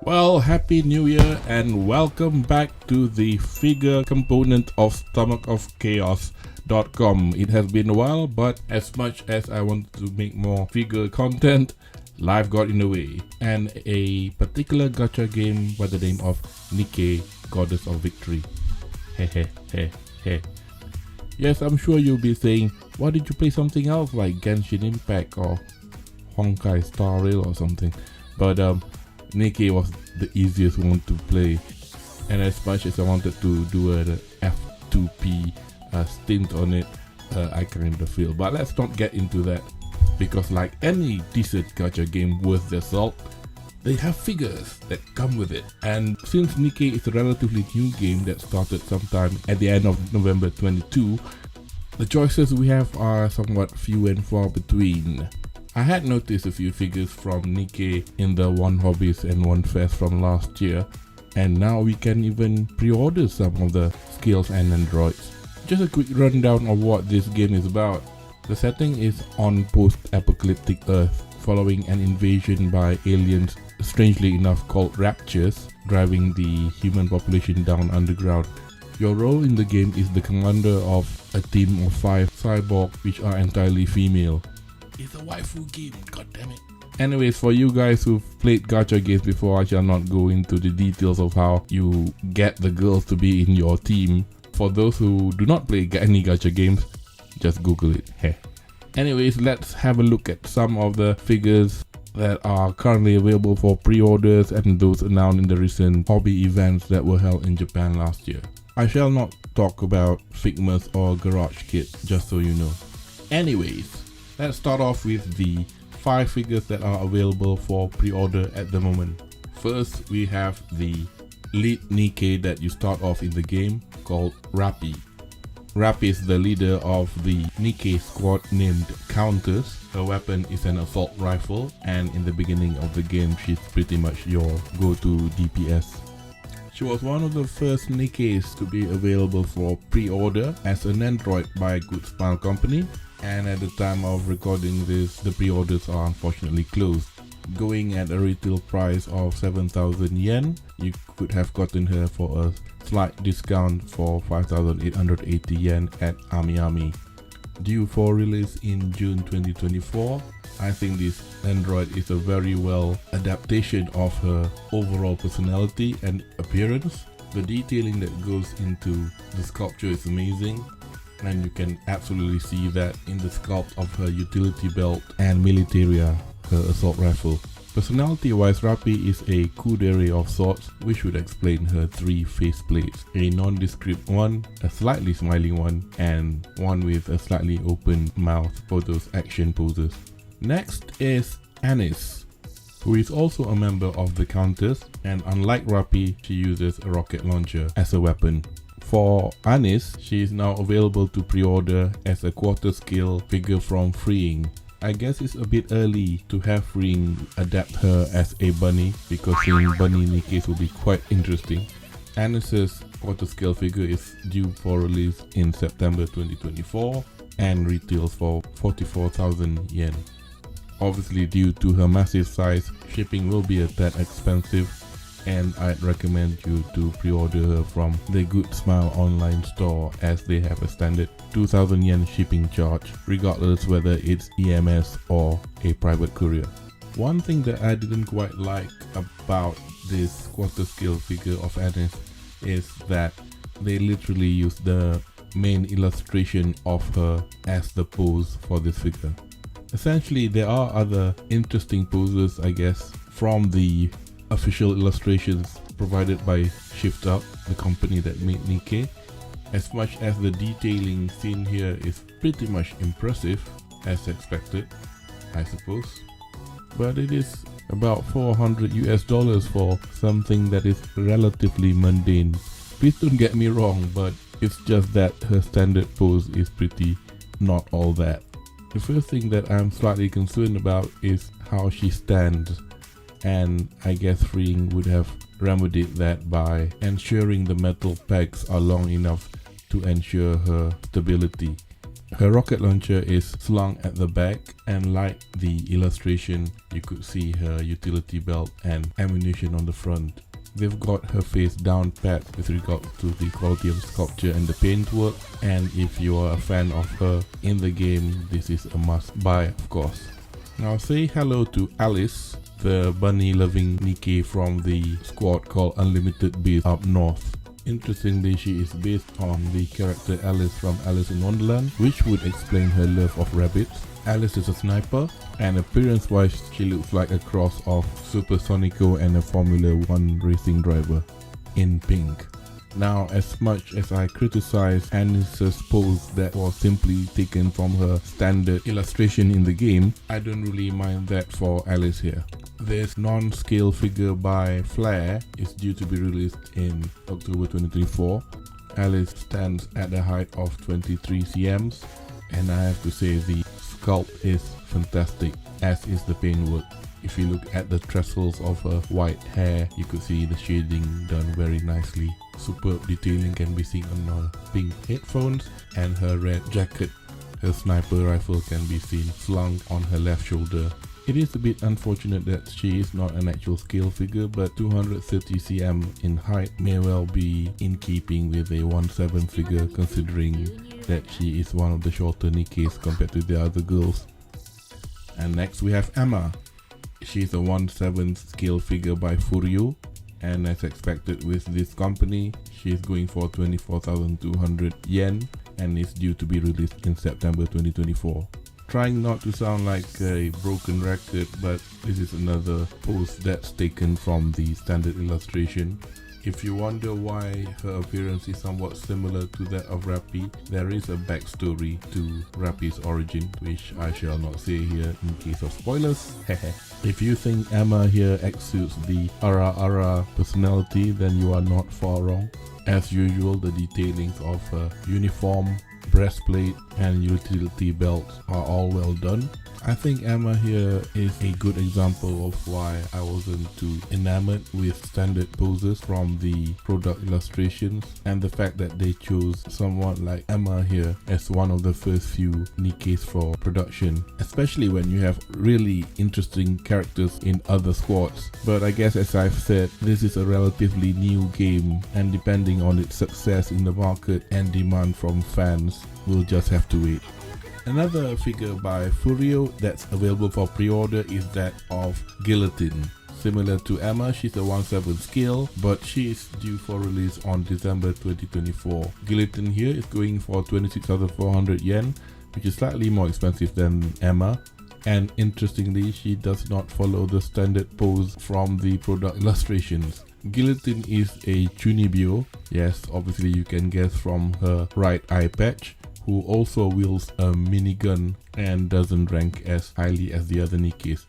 Well, Happy New Year and welcome back to the figure component of STOMACHOFCHAOS.com. It has been a while, but as much as I wanted to make more figure content, life got in the way. And a particular gacha game by the name of Nikke, Goddess of Victory. Hehehehe. Yes, I'm sure you'll be saying, why did you play something else like Genshin Impact or Honkai Star Rail or something? But Nikke was the easiest one to play, and as much as I wanted to do an F2P stint on it, I kind of failed. But let's not get into that, because like any decent gacha game worth their salt, they have figures that come with it. And since Nikke is a relatively new game that started sometime at the end of November 22, the choices we have are somewhat few and far between. I had noticed a few figures from Nikke in the One Hobbies and One Fest from last year, and now we can even pre-order some of the skills and androids. Just a quick rundown of what this game is about. The setting is on post-apocalyptic Earth, following an invasion by aliens, strangely enough called Raptures, driving the human population down underground. Your role in the game is the commander of a team of 5 cyborgs which are entirely female. It's a waifu game, goddammit. Anyways, for you guys who've played gacha games before, I shall not go into the details of how you get the girls to be in your team. For those who do not play any gacha games, just Google it. Heh. Anyways, let's have a look at some of the figures that are currently available for pre-orders and those announced in the recent hobby events that were held in Japan last year. I shall not talk about Figmas or Garage Kit, just so you know. Anyways, let's start off with the 5 figures that are available for pre-order at the moment. First, we have the lead Nikke that you start off in the game, called Rappi. Rappi is the leader of the Nikke squad named Countess. Her weapon is an assault rifle, and in the beginning of the game she's pretty much your go-to DPS. She was one of the first Nikkes to be available for pre-order as an android by Good Smile Company, and at the time of recording this, the pre-orders are unfortunately closed. Going at a retail price of 7,000 yen, you could have gotten her for a slight discount for 5,880 yen at AmiAmi. Due for release in June 2024, I think this android is a very well adaptation of her overall personality and appearance. The detailing that goes into the sculpture is amazing, and you can absolutely see that in the sculpt of her utility belt and militaria, her assault rifle. Personality wise, Rappi is a kudere of sorts, which would explain her 3 faceplates, a nondescript one, a slightly smiling one, and one with a slightly open mouth for those action poses. Next is Anis, who is also a member of the Countess, and unlike Rappi, she uses a rocket launcher as a weapon. For Anis, she is now available to pre-order as a quarter scale figure from Freeing. I guess it's a bit early to have Freeing adapt her as a bunny, because seeing bunny Nikkes will be quite interesting. Anis's quarter scale figure is due for release in September 2024 and retails for 44,000 yen. Obviously, due to her massive size, shipping will be a tad expensive, and I'd recommend you to pre-order her from the Good Smile online store, as they have a standard 2,000 yen shipping charge, regardless whether it's EMS or a private courier. One thing that I didn't quite like about this quarter scale figure of Anis is that they literally use the main illustration of her as the pose for this figure. Essentially, there are other interesting poses, I guess, from the official illustrations provided by Shift Up, the company that made Nikke. As much as the detailing seen here is pretty much impressive, as expected, I suppose, but it is about $400 for something that is relatively mundane. Please don't get me wrong, but it's just that her standard pose is pretty not all that. The first thing that I'm slightly concerned about is how she stands, and I guess Freeing would have remedied that by ensuring the metal pegs are long enough to ensure her stability. Her rocket launcher is slung at the back, and like the illustration, you could see her utility belt and ammunition on the front. They've got her face down pat with regard to the quality of sculpture and the paintwork, and if you are a fan of her in the game, this is a must buy, of course. Now say hello to Alice, the bunny-loving Nikke from the squad called Unlimited Beast up north. Interestingly, she is based on the character Alice from Alice in Wonderland, which would explain her love of rabbits. Alice is a sniper, and appearance-wise, she looks like a cross of Super Sonico and a Formula 1 racing driver in pink. Now, as much as I criticize Alice's pose that was simply taken from her standard illustration in the game, I don't really mind that for Alice here. This non-scale figure by Flair is due to be released in October 2024. Alice stands at a height of 23 cms, and I have to say the sculpt is fantastic, as is the paintwork. If you look at the trestles of her white hair, you could see the shading done very nicely. Superb detailing can be seen on her pink headphones and her red jacket. Her sniper rifle can be seen slung on her left shoulder. It is a bit unfortunate that she is not an actual scale figure, but 230 cm in height may well be in keeping with a 1/7 figure, considering that she is one of the shorter Nikkes compared to the other girls. And next we have Emma. She's a 1/7 scale figure by Furio, and as expected with this company, she's going for 24,200 yen and is due to be released in September 2024. Trying not to sound like a broken record, but this is another pose that's taken from the standard illustration. If you wonder why her appearance is somewhat similar to that of Rappy, there is a backstory to Rappy's origin, which I shall not say here in case of spoilers. If you think Emma here exudes the ara personality, then you are not far wrong. As usual, the detailings of her uniform, breastplate and utility belt are all well done. I think Emma here is a good example of why I wasn't too enamored with standard poses from the product illustrations, and the fact that they chose someone like Emma here as one of the first few Nikkes for production, especially when you have really interesting characters in other squads. But I guess, as I've said, this is a relatively new game, and depending on its success in the market and demand from fans, we'll just have to wait. Another figure by Furio that's available for pre-order is that of Guillotine. Similar to Emma, she's a 1/7 scale, but she is due for release on December 2024. Guillotine here is going for 26,400 yen, which is slightly more expensive than Emma. And interestingly, she does not follow the standard pose from the product illustrations. Guillotine is a Chunibyo, yes, obviously you can guess from her right eye patch, who also wields a minigun and doesn't rank as highly as the other Nikkes,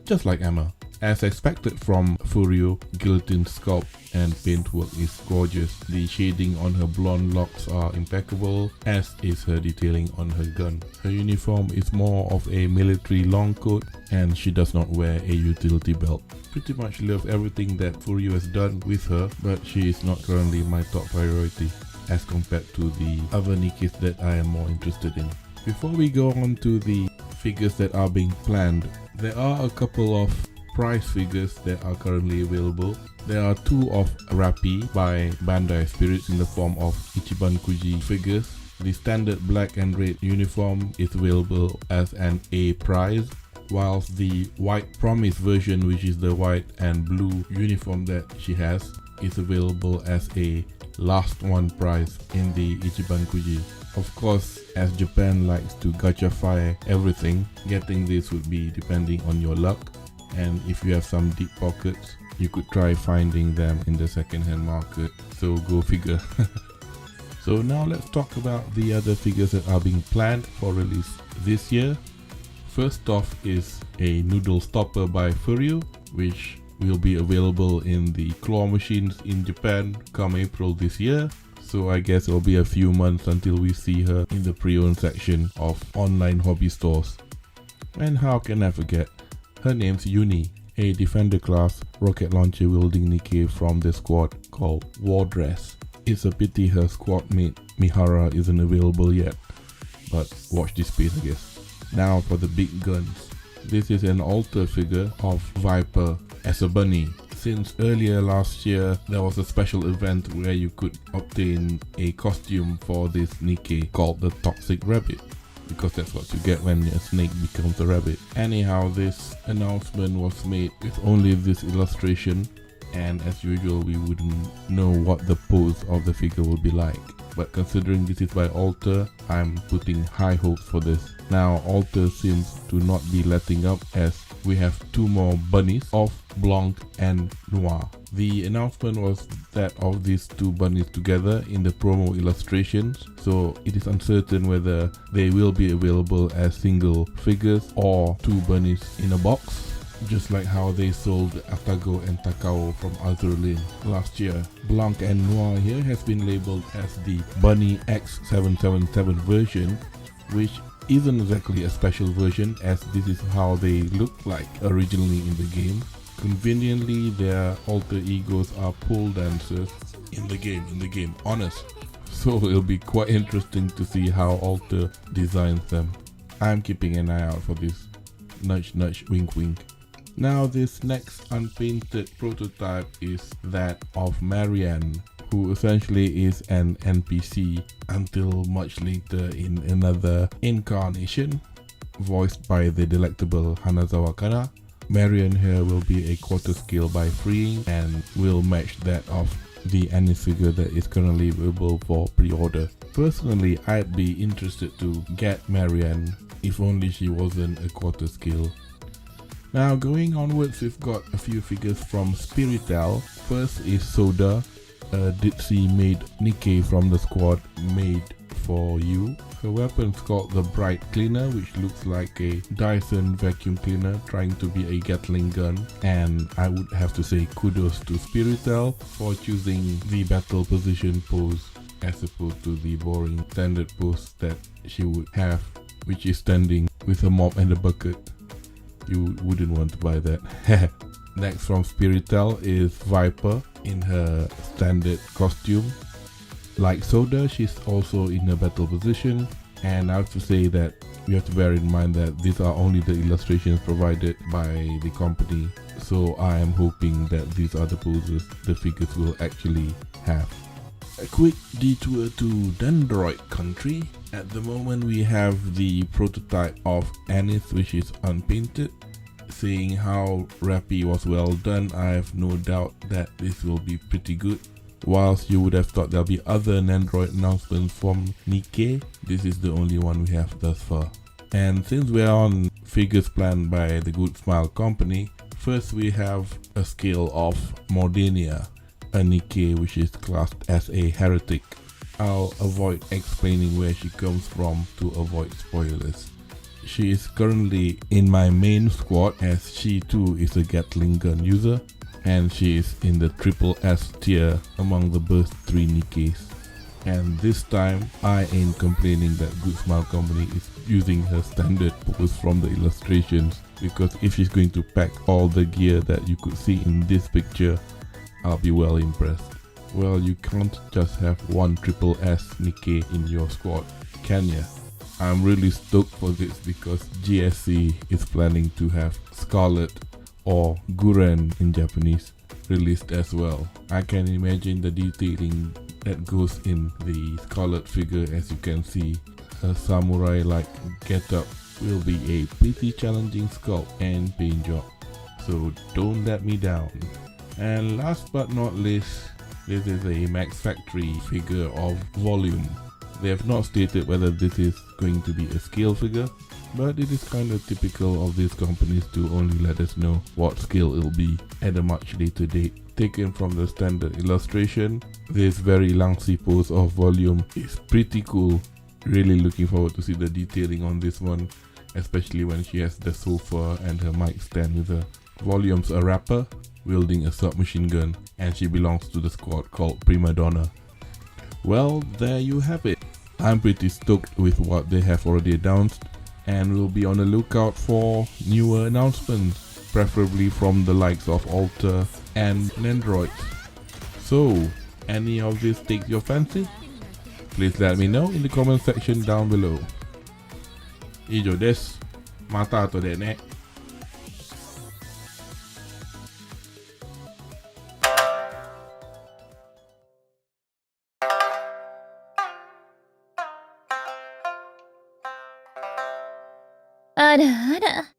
just like Emma. As expected from Furio, Guillotine's sculpt and paintwork is gorgeous. The shading on her blonde locks are impeccable, as is her detailing on her gun. Her uniform is more of a military long coat, and she does not wear a utility belt. Pretty much love everything that Furio has done with her, but she is not currently my top priority as compared to the other Nikkes that I am more interested in. Before we go on to the figures that are being planned, there are a couple of prize figures that are currently available. There are two of Rappy by Bandai Spirits in the form of Ichiban Kuji figures. The standard black and red uniform is available as an A prize, whilst the White Promise version, which is the white and blue uniform that she has, is available as a last one prize in the Ichiban Kuji. Of course, as Japan likes to gachafy everything, getting this would be depending on your luck, and if you have some deep pockets, you could try finding them in the second-hand market, so go figure. So now let's talk about the other figures that are being planned for release this year. First off is a noodle stopper by Furio, which will be available in the claw machines in Japan come April this year. So I guess it'll be a few months until we see her in the pre-owned section of online hobby stores. And how can I forget? Her name's Uni, a Defender class rocket launcher wielding Nikke from the squad called War Dress. It's a pity her squad mate Mihara isn't available yet, but watch this space, I guess. Now for the big guns. This is an alter figure of Viper as a bunny. Since earlier last year, there was a special event where you could obtain a costume for this Nikke called the Toxic Rabbit, because that's what you get when a snake becomes a rabbit. Anyhow, this announcement was made with only this illustration, and as usual we wouldn't know what the pose of the figure will be like. But considering this is by Alter, I'm putting high hopes for this. Now Alter seems to not be letting up, as we have two more bunnies of Blanc and Noir. The announcement was that of these two bunnies together in the promo illustrations, so it is uncertain whether they will be available as single figures or two bunnies in a box, just like how they sold Atago and Takao from Azur last year. Blanc and Noir here has been labeled as the Bunny X777 version, which isn't exactly a special version, as this is how they look like originally in the game. Conveniently, their alter egos are pole dancers in the game, honest. So it'll be quite interesting to see how Alter designs them. I'm keeping an eye out for this. Nudge nudge, wink wink. Now this next unpainted prototype is that of Marianne, who essentially is an NPC until much later in another incarnation, voiced by the delectable Hanazawa Kana. Marianne here will be a quarter scale by freeing and will match that of the anime figure that is currently available for pre-order. Personally, I'd be interested to get Marianne, if only she wasn't a quarter scale. Now going onwards, we've got a few figures from Spiritel. First is Soda, a Ditsy made Nikke from the squad made for you. Her weapon's called the Bright Cleaner, which looks like a Dyson vacuum cleaner trying to be a Gatling gun, and I would have to say kudos to Spiritel for choosing the battle position pose as opposed to the boring standard pose that she would have, which is standing with a mop and a bucket. You wouldn't want to buy that. Next from Spiritel is Viper in her standard costume. Like Soda, she's also in a battle position, and I have to say that we have to bear in mind that these are only the illustrations provided by the company, so I am hoping that these are the poses the figures will actually have. A quick detour to Dendroid country. At the moment we have the prototype of Anis, which is unpainted. Seeing how Rappy was well done, I have no doubt that this will be pretty good. Whilst you would have thought there'll be other Nendroid announcements from Nikke, this is the only one we have thus far. And since we're on figures planned by the Good Smile company, first we have a scale of Mordania, a Nikke which is classed as a heretic. I'll avoid explaining where she comes from to avoid spoilers. She is currently in my main squad, as she too is a Gatling gun user, and she is in the triple S tier among the burst 3 Nikkes. And this time I ain't complaining that Good Smile Company is using her standard pose from the illustrations, because if she's going to pack all the gear that you could see in this picture, I'll be well impressed. Well, you can't just have one triple S Nikke in your squad, can ya? I'm really stoked for this because GSC is planning to have Scarlet, or Guren in Japanese, released as well. I can imagine the detailing that goes in the Scarlet figure. As you can see, her samurai-like getup will be a pretty challenging sculpt and paint job, so don't let me down. And last but not least, this is a Max Factory figure of Volume. They have not stated whether this is going to be a scale figure, but it is kind of typical of these companies to only let us know what scale it'll be at a much later date. Taken from the standard illustration, this very langsy pose of Volume is pretty cool. Really looking forward to see the detailing on this one, especially when she has the sofa and her mic stand with her. Volume's a rapper wielding a submachine gun, and she belongs to the squad called Prima Donna. Well, there you have it. I'm pretty stoked with what they have already announced, and we'll be on the lookout for newer announcements, preferably from the likes of Alter and Nendroid. So, any of this takes your fancy? Please let me know in the comment section down below. 以上です。また後でね。あらあら、